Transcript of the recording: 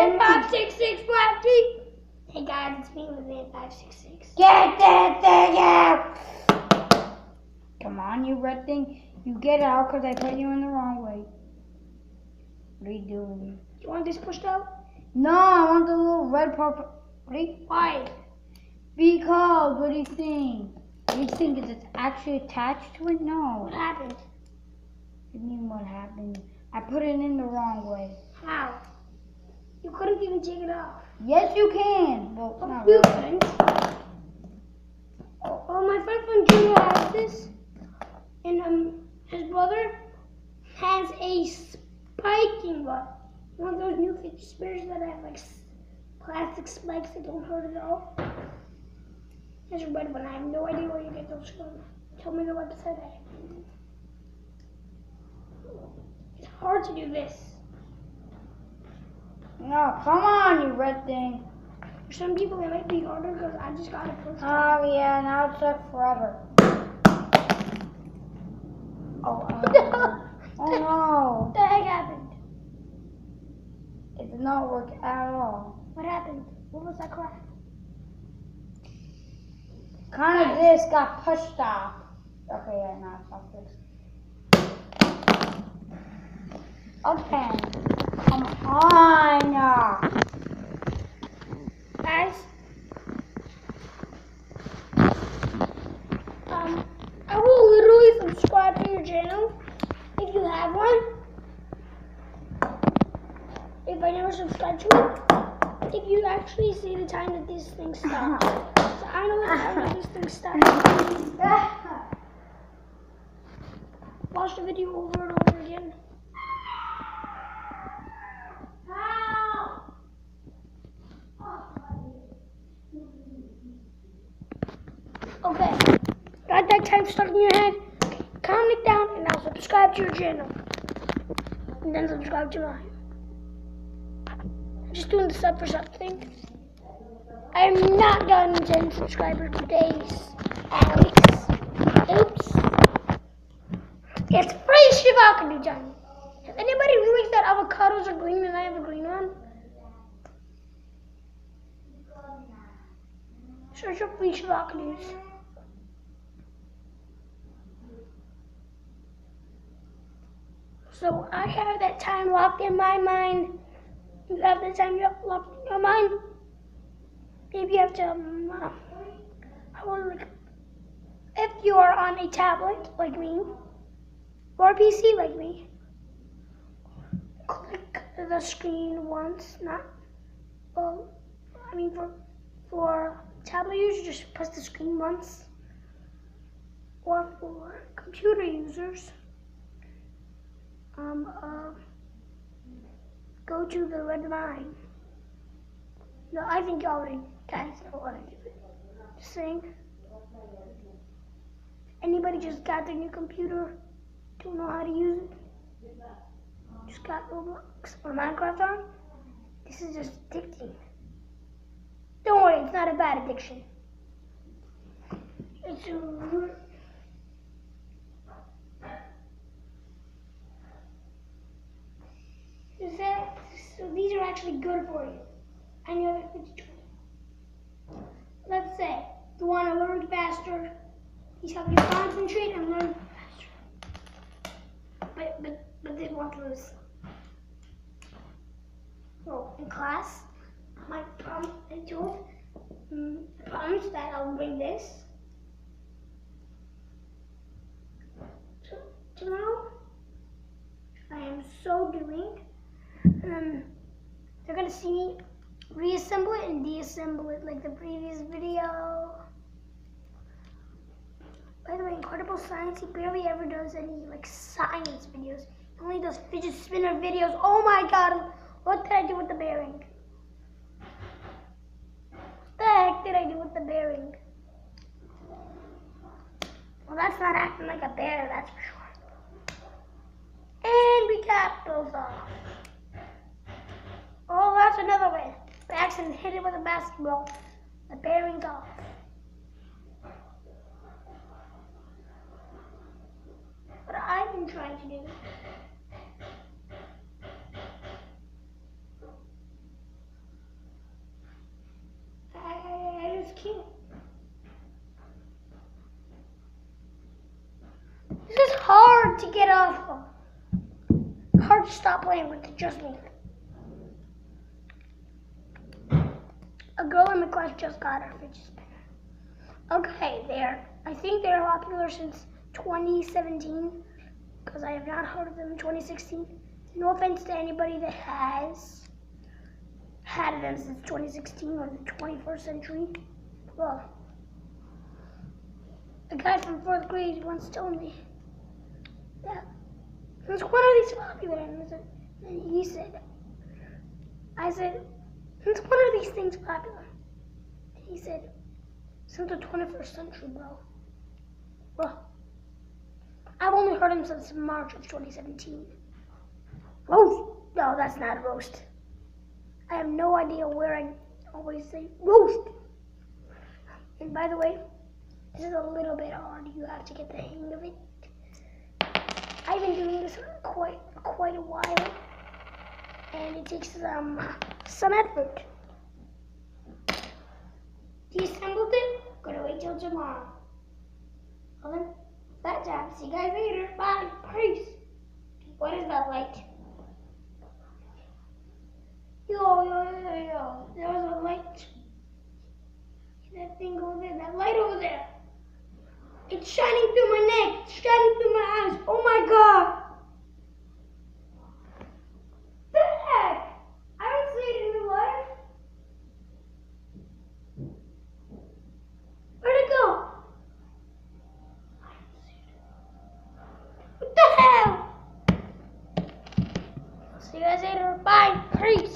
Man 566 Flappy. Hey guys, it's me with Man 566. Get that thing out! Come on, you red thing. You get out because I put you in the wrong way. What are you doing? You want this pushed out? No, I want the little red purple. Why? Because, what do you think? Do you think it's actually attached to it? No. What happened? What do you mean what happened? I put it in the wrong way. How? You couldn't even take it off. Yes, you can. Well, not You really. couldn't. Oh, my friend from Junior has this. And his brother has a spiking one. One of those new fidget spinners that have like plastic spikes that don't hurt at all. There's a red one. I have no idea where you get those from. Tell me the website. It's hard to do this. No, come on, you red thing. For some people, it might be harder because I just got it first time. Oh, yeah, now it took forever. Oh, oh no. What the heck happened? It did not work at all. What happened? What was that crack? Kind of this got pushed off. Okay, yeah, now it's not fixed. Okay. Come on. Guys, I will literally subscribe to your channel if you have one. If I never subscribe to it, if you actually see the time that this thing stops. So I know the time that this thing stops. Watch the video over and over again. Okay, got that time stuck in your head? Count it down and I'll subscribe to your channel. And then subscribe to mine. I'm just doing this up for something. I have not gotten 10 subscribers for days. Alex. Oops. It's free Shivakadu, Johnny. Has anybody realized that avocados are green and I have a green one? Search up free Shivakadus. So I have that time locked in my mind. You have that time locked in your mind. Maybe you have to, if you are on a tablet like me, or a PC like me, click the screen once, for tablet users, just press the screen once, or for computer users, go to the red line. No, I think you already guys know what to do. Just saying. Anybody just got their new computer, don't know how to use it, just got Roblox or Minecraft on, this is just addicting. Don't worry, it's not a bad addiction. It's so these are actually good for you. I know that it's let's say you want to learn faster, these help you concentrate and learn faster. But this one was, well, in class, I promised that I'll bring this tomorrow. I am so doing. They're gonna see me reassemble it and deassemble it like the previous video. By the way, Incredible Science, he barely ever does any like science videos. He only does fidget spinner videos. Oh my god, what did I do with the bearing? What the heck did I do with the bearing? Well, that's not acting like a bear, that's for sure. And we capped those off. Oh, that's another way. By accident hit it with a basketball. The bearing's off. What I've been trying to do hard to stop playing with it, just me. A girl in my class just got her fidget spinner. Okay, I think they're popular since 2017, because I have not heard of them in 2016. No offense to anybody that has had them since 2016 or the 21st century. Well, a guy from 4th grade once told me that since when are these popular? And he said, I said, since when are these things popular? And he said, since the 21st century, bro. Well, I've only heard him since March of 2017. Roast? No, that's not a roast. I have no idea where I always say roast. And by the way, this is a little bit hard. You have to get the hang of it. I've been doing this for quite a while, and it takes some effort. Deassembled it. Gonna wait till tomorrow. Well then, that time. See you guys later. Bye. Peace. What is that light? Yo. There was a light. That thing over there. That light over there. It's shining through my neck. It's shining through my eyes. Oh my god. The heck? I don't see it in real life. Where'd it go? I don't see it. What the hell? See you guys later. Bye. Peace.